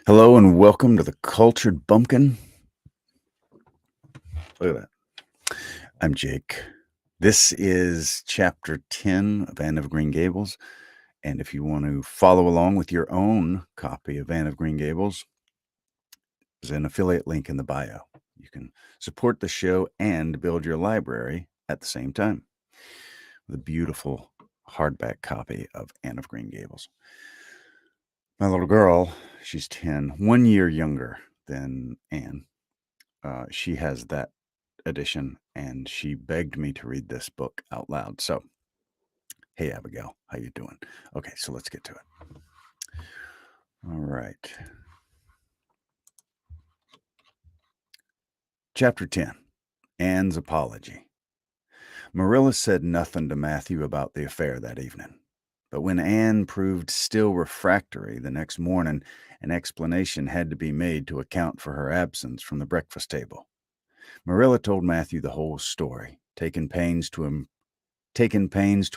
Hello and welcome to the Cultured Bumpkin. Look at that. I'm Jake. This is chapter 10 of Anne of Green Gables. And if you want to follow along with your own copy of Anne of Green Gables, there's an affiliate link in the bio. You can support the show and build your library at the same time with a beautiful hardback copy of Anne of Green Gables. My little girl, she's 10, 1 year younger than Anne. She has that edition, and she begged me to read this book out loud. So, hey, Abigail, how you doing? Okay, so let's get to it. All right. Chapter 10, Anne's Apology. Marilla said nothing to Matthew about the affair that evening. But when Anne proved still refractory the next morning, an explanation had to be made to account for her absence from the breakfast table. Marilla told Matthew the whole story, taking pains to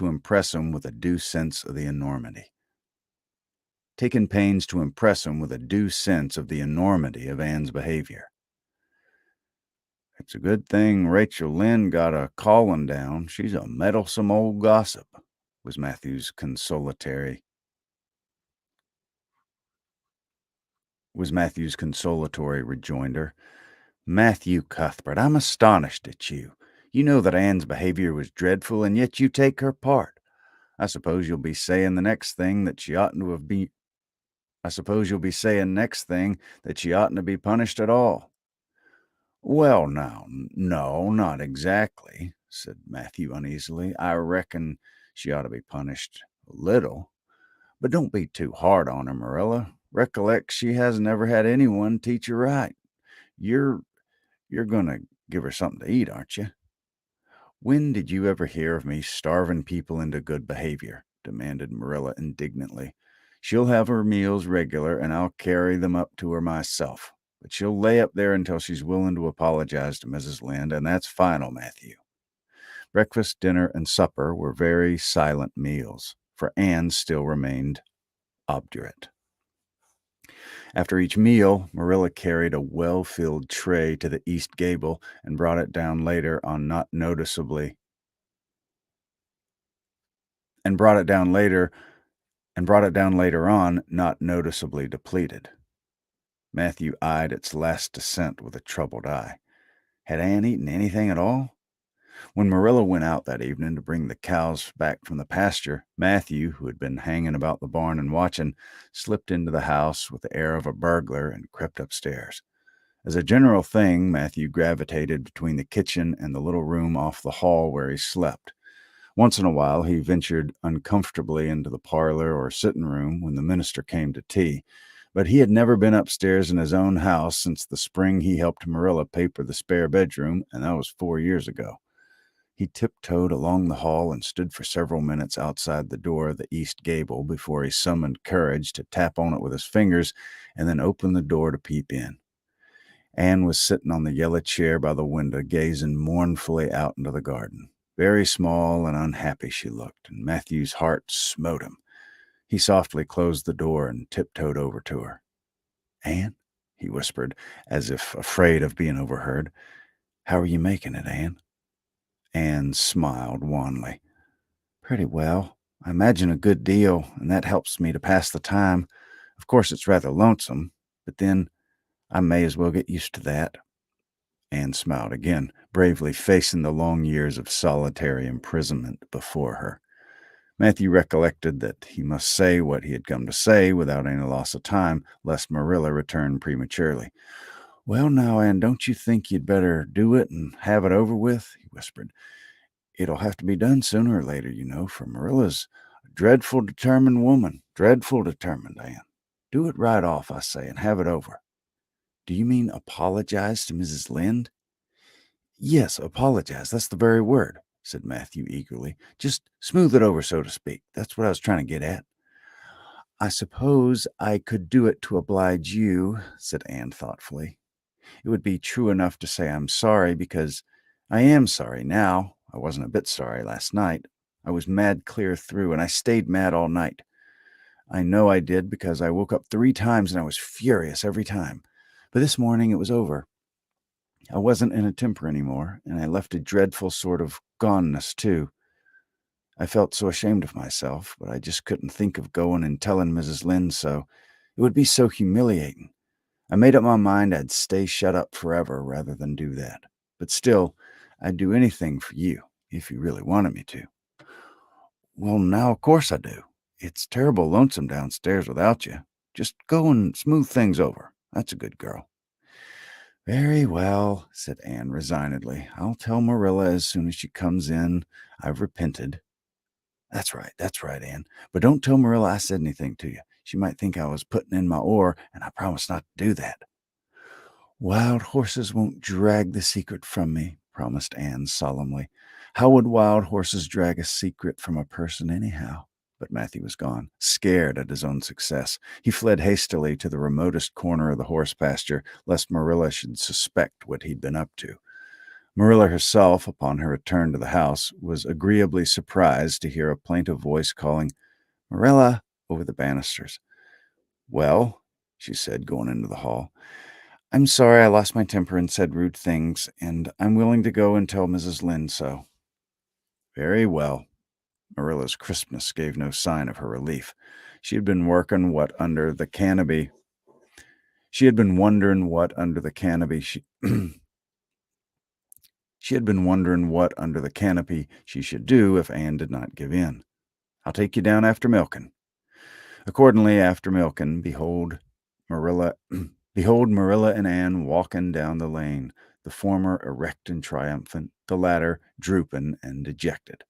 impress him with a due sense of the enormity. Of Anne's behavior. It's a good thing Rachel Lynde got a callin' down. She's a meddlesome old gossip, was Matthew's consolatory rejoinder. Matthew Cuthbert, I'm astonished at you. You know that Anne's behavior was dreadful, and yet you take her part. I suppose you'll be saying next thing that she oughtn't to be punished at all. Well, now, no, not exactly, said Matthew uneasily. I reckon she ought to be punished a little. But don't be too hard on her, Marilla. Recollect she hasn't ever had anyone teach her right. You're going to give her something to eat, aren't you? When did you ever hear of me starving people into good behavior? Demanded Marilla indignantly. She'll have her meals regular, and I'll carry them up to her myself. But she'll lay up there until she's willing to apologize to Mrs. Lynde, and that's final, Matthew. Breakfast, dinner, and supper were very silent meals, for Anne still remained obdurate. After each meal, Marilla carried a well-filled tray to the east gable and brought it down later on not noticeably depleted. Matthew eyed its last descent with a troubled eye. Had Anne eaten anything at all? When Marilla went out that evening to bring the cows back from the pasture, Matthew, who had been hanging about the barn and watching, slipped into the house with the air of a burglar and crept upstairs. As a general thing, Matthew gravitated between the kitchen and the little room off the hall where he slept. Once in a while, he ventured uncomfortably into the parlor or sitting room when the minister came to tea, but he had never been upstairs in his own house since the spring he helped Marilla paper the spare bedroom, and that was 4 years ago. He tiptoed along the hall and stood for several minutes outside the door of the east gable before he summoned courage to tap on it with his fingers and then opened the door to peep in. Anne was sitting on the yellow chair by the window, gazing mournfully out into the garden. Very small and unhappy she looked, and Matthew's heart smote him. He softly closed the door and tiptoed over to her. "Anne," he whispered, as if afraid of being overheard. "How are you making it, Anne?" Anne smiled wanly. "Pretty well. I imagine a good deal, and that helps me to pass the time. Of course, it's rather lonesome, but then I may as well get used to that." Anne smiled again, bravely facing the long years of solitary imprisonment before her. Matthew recollected that he must say what he had come to say without any loss of time, lest Marilla return prematurely. "Well, now, Anne, don't you think you'd better do it and have it over with?" he whispered. "It'll have to be done sooner or later, you know, for Marilla's a dreadful determined woman. Dreadful determined, Anne. Do it right off, I say, and have it over." "Do you mean apologize to Mrs. Lynde?" "Yes, apologize. That's the very word," said Matthew eagerly. "Just smooth it over, so to speak. That's what I was trying to get at." "I suppose I could do it to oblige you," said Anne thoughtfully. "It would be true enough to say I'm sorry, because I am sorry now. I wasn't a bit sorry last night. I was mad clear through, and I stayed mad all night. I know I did because I woke up 3 times and I was furious every time. But this morning it was over. I wasn't in a temper anymore, and I left a dreadful sort of goneness, too. I felt so ashamed of myself, but I just couldn't think of going and telling Mrs. Lynde so. It would be so humiliating. I made up my mind I'd stay shut up forever rather than do that. But still, I'd do anything for you, if you really wanted me to. Well, now of course I do. It's terrible lonesome downstairs without you. Just go and smooth things over. That's a good girl. Very well, said Anne resignedly. I'll tell Marilla as soon as she comes in. I've repented. That's right, Anne. But don't tell Marilla I said anything to you. She might think I was putting in my oar, and I promise not to do that. Wild horses won't drag the secret from me, promised Anne solemnly. How would wild horses drag a secret from a person anyhow? But Matthew was gone, scared at his own success. He fled hastily to the remotest corner of the horse pasture, lest Marilla should suspect what he'd been up to. Marilla herself, upon her return to the house, was agreeably surprised to hear a plaintive voice calling, "Marilla," over the banisters. "Well," she said, going into the hall, "I'm sorry I lost my temper and said rude things, and I'm willing to go and tell Mrs. Lynde so." "Very well." Marilla's crispness gave no sign of her relief. She had been working what under the canopy. She had been wondering what under the canopy she had been wondering what under the canopy she should do if Anne did not give in. "I'll take you down after milking." Accordingly, after milking, Marilla behold Marilla and Anne walking down the lane, the former erect and triumphant, the latter drooping and dejected.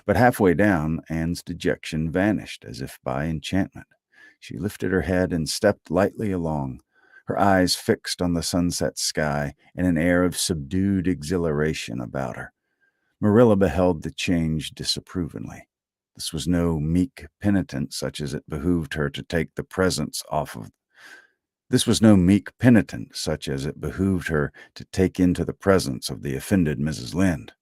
But halfway down, Anne's dejection vanished as if by enchantment. She lifted her head and stepped lightly along, her eyes fixed on the sunset sky and an air of subdued exhilaration about her. Marilla beheld the change disapprovingly. This was no meek penitent such as it behooved her to take the presence off of. This was no meek penitent such as it behooved her to take into the presence of the offended Mrs. Lynde.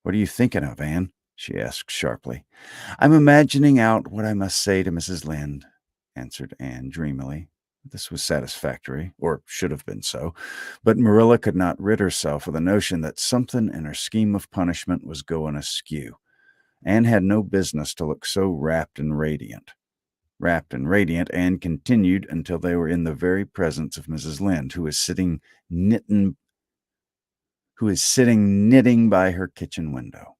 "What are you thinking of, Anne?" she asked sharply. "I'm imagining out what I must say to Mrs. Lynde," answered Anne dreamily. This was satisfactory, or should have been so, but Marilla could not rid herself of the notion that something in her scheme of punishment was going askew. Anne had no business to look so rapt and radiant. Anne continued until they were in the very presence of Mrs. Lynde, who is sitting knitting by her kitchen window.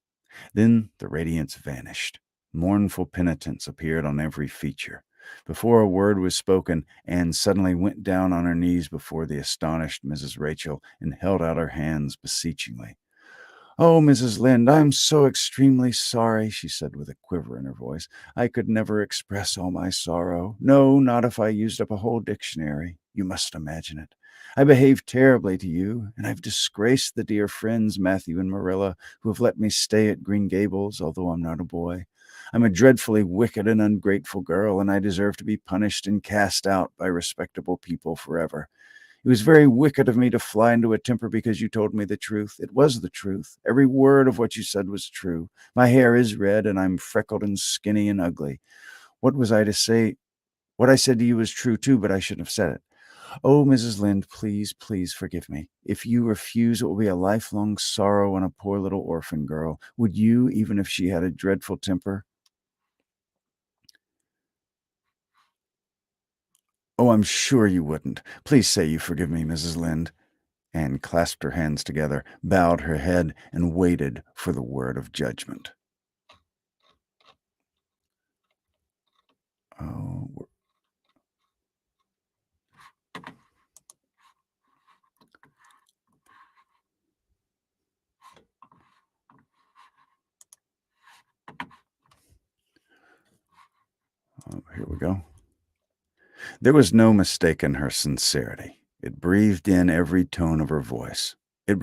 Then the radiance vanished. Mournful penitence appeared on every feature. Before a word was spoken, Anne suddenly went down on her knees before the astonished Mrs. Rachel and held out her hands beseechingly. "Oh, Mrs. Lynde, I'm so extremely sorry," she said with a quiver in her voice. "I could never express all my sorrow. No, not if I used up a whole dictionary. You must imagine it. I behaved terribly to you, and I've disgraced the dear friends, Matthew and Marilla, who have let me stay at Green Gables, although I'm not a boy. I'm a dreadfully wicked and ungrateful girl, and I deserve to be punished and cast out by respectable people forever. It was very wicked of me to fly into a temper because you told me the truth. It was the truth. Every word of what you said was true. My hair is red, and I'm freckled and skinny and ugly. What was I to say? What I said to you was true, too, but I shouldn't have said it. Oh, Mrs. Lynde, please, please forgive me. If you refuse, it will be a lifelong sorrow on a poor little orphan girl. Would you, even if she had a dreadful temper?" "Oh, I'm sure you wouldn't. Please say you forgive me, Mrs. Lynde." Anne clasped her hands together, bowed her head, and waited for the word of judgment. Oh, here we go. There was no mistaking her sincerity. It breathed in every tone of her voice. Both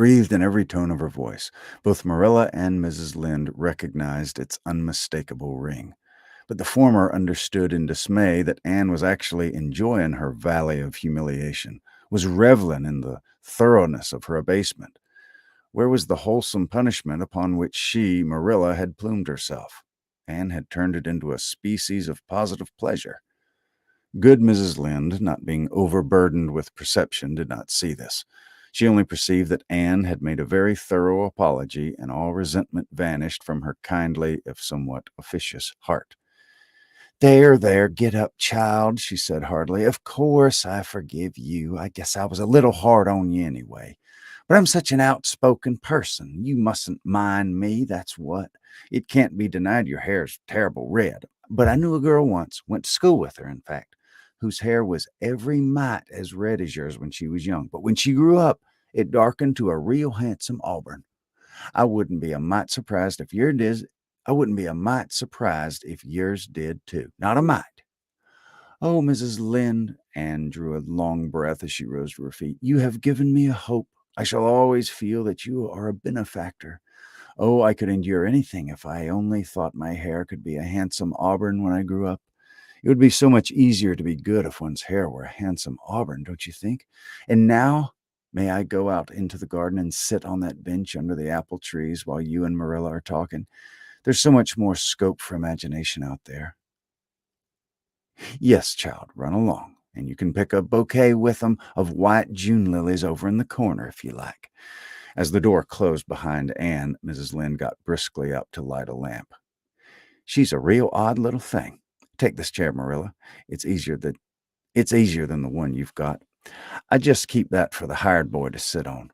Marilla and Mrs. Lynde recognized its unmistakable ring. But the former understood in dismay that Anne was actually enjoying her valley of humiliation, was reveling in the thoroughness of her abasement. Where was the wholesome punishment upon which she, Marilla, had plumed herself? Anne had turned it into a species of positive pleasure. Good Mrs. Lynde, not being overburdened with perception, did not see this. She only perceived that Anne had made a very thorough apology, and all resentment vanished from her kindly, if somewhat officious, heart. There, get up, child, she said heartily. Of course I forgive you. I guess I was a little hard on you anyway. But I'm such an outspoken person. You mustn't mind me, that's what. It can't be denied your hair's terrible red. But I knew a girl once, went to school with her, in fact, whose hair was every mite as red as yours when she was young. But when she grew up, it darkened to a real handsome auburn. I wouldn't be a mite surprised if yours did. I wouldn't be a mite surprised if yours did too. Not a mite. Oh, Mrs. Lynde, Anne drew a long breath as she rose to her feet. You have given me a hope. I shall always feel that you are a benefactor. Oh, I could endure anything if I only thought my hair could be a handsome auburn when I grew up. It would be so much easier to be good if one's hair were a handsome auburn, don't you think? And now, may I go out into the garden and sit on that bench under the apple trees while you and Marilla are talking? There's so much more scope for imagination out there. Yes, child, run along, and you can pick a bouquet with them of white June lilies over in the corner if you like. As the door closed behind Anne, Mrs. Lynde got briskly up to light a lamp. She's a real odd little thing. Take this chair, Marilla. It's easier than the one you've got. I just keep that for the hired boy to sit on.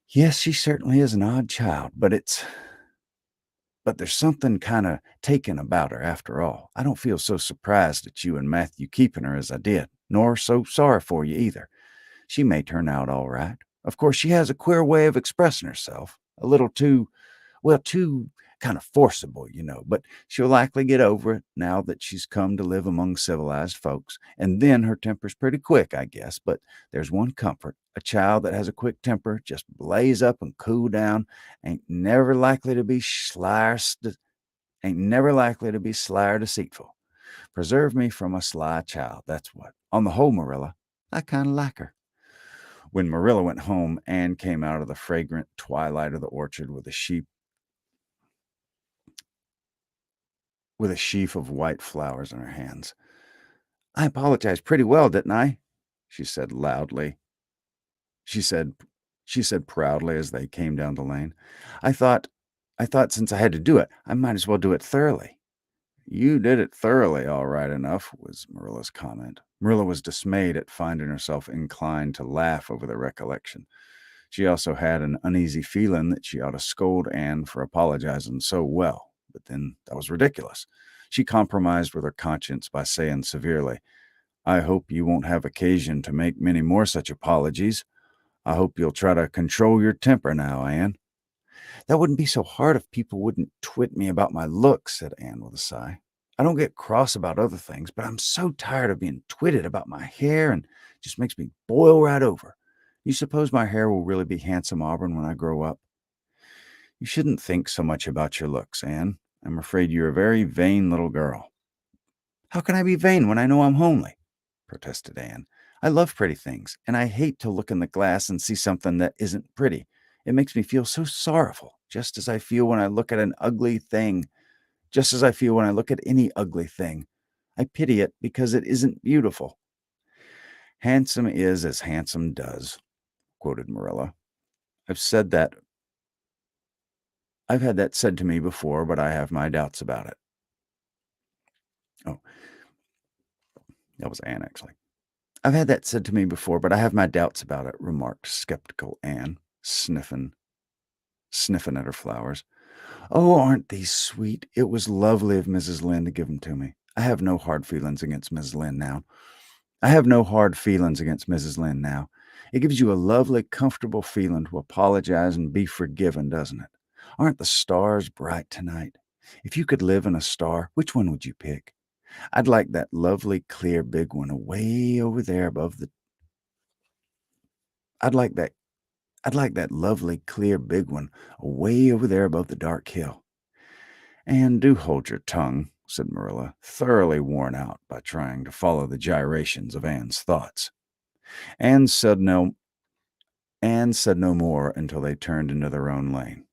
Yes, she certainly is an odd child, but there's something kind of taken about her after all. I don't feel so surprised at you and Matthew keeping her as I did, nor so sorry for you either. She may turn out all right. Of course, she has a queer way of expressing herself, a little too kind of forcible, but she'll likely get over it now that she's come to live among civilized folks. And then her temper's pretty quick, I guess. But there's one comfort. A child that has a quick temper just blaze up and cool down, ain't never likely to be sly or deceitful. Preserve me from a sly child, that's what. On the whole, Marilla, I kind of like her. When Marilla went home, Anne came out of the fragrant twilight of the orchard with a sheaf of white flowers in her hands. I apologized pretty well, didn't I? She said loudly. She said proudly as they came down the lane. I thought since I had to do it, I might as well do it thoroughly. You did it thoroughly, all right enough, was Marilla's comment. Marilla was dismayed at finding herself inclined to laugh over the recollection. She also had an uneasy feeling that she ought to scold Anne for apologizing so well, but then that was ridiculous. She compromised with her conscience by saying severely, I hope you won't have occasion to make many more such apologies. I hope you'll try to control your temper now, Anne. That wouldn't be so hard if people wouldn't twit me about my looks, said Anne with a sigh. I don't get cross about other things, but I'm so tired of being twitted about my hair, and it just makes me boil right over. You suppose my hair will really be handsome auburn when I grow up? You shouldn't think so much about your looks, Anne. I'm afraid you're a very vain little girl. How can I be vain when I know I'm homely? Protested Anne. I love pretty things, and I hate to look in the glass and see something that isn't pretty. It makes me feel so sorrowful, just as I feel when I look at an ugly thing, just as I feel when I look at any ugly thing. I pity it because it isn't beautiful. Handsome is as handsome does, quoted Marilla. I've had that said to me before, but I have my doubts about it. Oh, that was Anne, actually. I've had that said to me before, but I have my doubts about it, remarked skeptical Anne, sniffing at her flowers. Oh, aren't these sweet? It was lovely of Mrs. Lynde to give them to me. I have no hard feelings against Mrs. Lynde now. It gives you a lovely, comfortable feeling to apologize and be forgiven, doesn't it? Aren't the stars bright tonight? If you could live in a star, which one would you pick? I'd like that lovely, clear, big one away over there above the... I'd like that lovely, clear, big one away over there above the dark hill. And do hold your tongue, said Marilla, thoroughly worn out by trying to follow the gyrations of Anne's thoughts. Anne said no more until they turned into their own lane.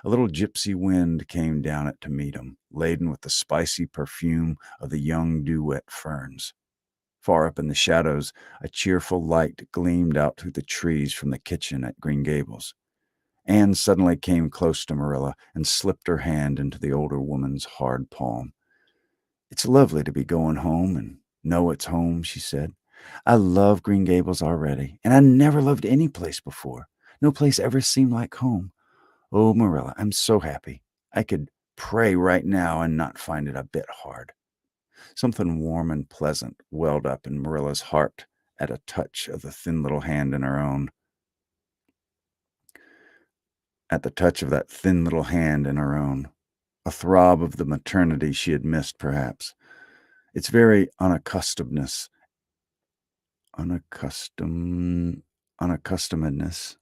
A little gypsy wind came down it to meet him, laden with the spicy perfume of the young dew-wet ferns. Far up in the shadows, a cheerful light gleamed out through the trees from the kitchen at Green Gables. Anne suddenly came close to Marilla and slipped her hand into the older woman's hard palm. "It's lovely to be going home and know it's home," she said. "I love Green Gables already, and I never loved any place before. No place ever seemed like home. Oh, Marilla, I'm so happy. I could pray right now and not find it a bit hard." Something warm and pleasant welled up in Marilla's heart at a touch of the thin little hand in her own. At the touch of that thin little hand in her own. A throb of the maternity she had missed, perhaps. Its very unaccustomedness, unaccustomedness,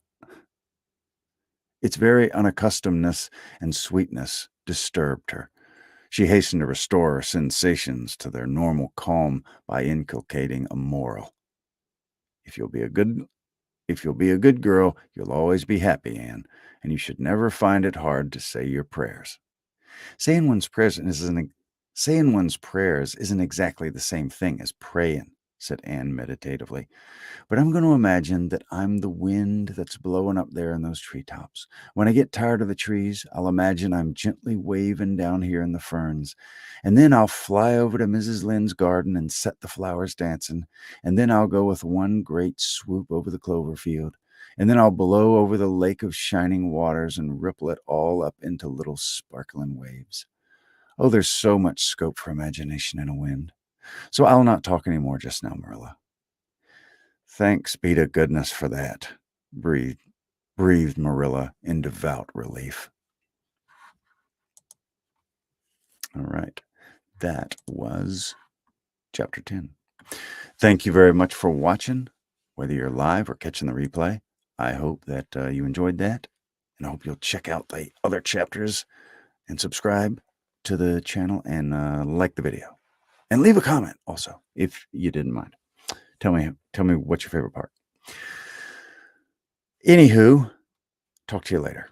its very unaccustomedness and sweetness disturbed her. She hastened to restore her sensations to their normal calm by inculcating a moral. If you'll be a good girl, you'll always be happy, Anne, and you should never find it hard to say your prayers. Saying one's prayers isn't exactly the same thing as praying, said Anne meditatively. But I'm going to imagine that I'm the wind that's blowing up there in those treetops. When I get tired of the trees, I'll imagine I'm gently waving down here in the ferns. And then I'll fly over to Mrs. Lynde's garden and set the flowers dancing. And then I'll go with one great swoop over the clover field. And then I'll blow over the lake of shining waters and ripple it all up into little sparkling waves. Oh, there's so much scope for imagination in a wind. So I'll not talk any more just now, Marilla. Thanks be to goodness for that, breathed Marilla in devout relief. All right, that was chapter 10. Thank you very much for watching, whether you're live or catching the replay. I hope that you enjoyed that, and I hope you'll check out the other chapters and subscribe to the channel and like the video. And leave a comment also, if you didn't mind. Tell me what's your favorite part. Anywho, talk to you later.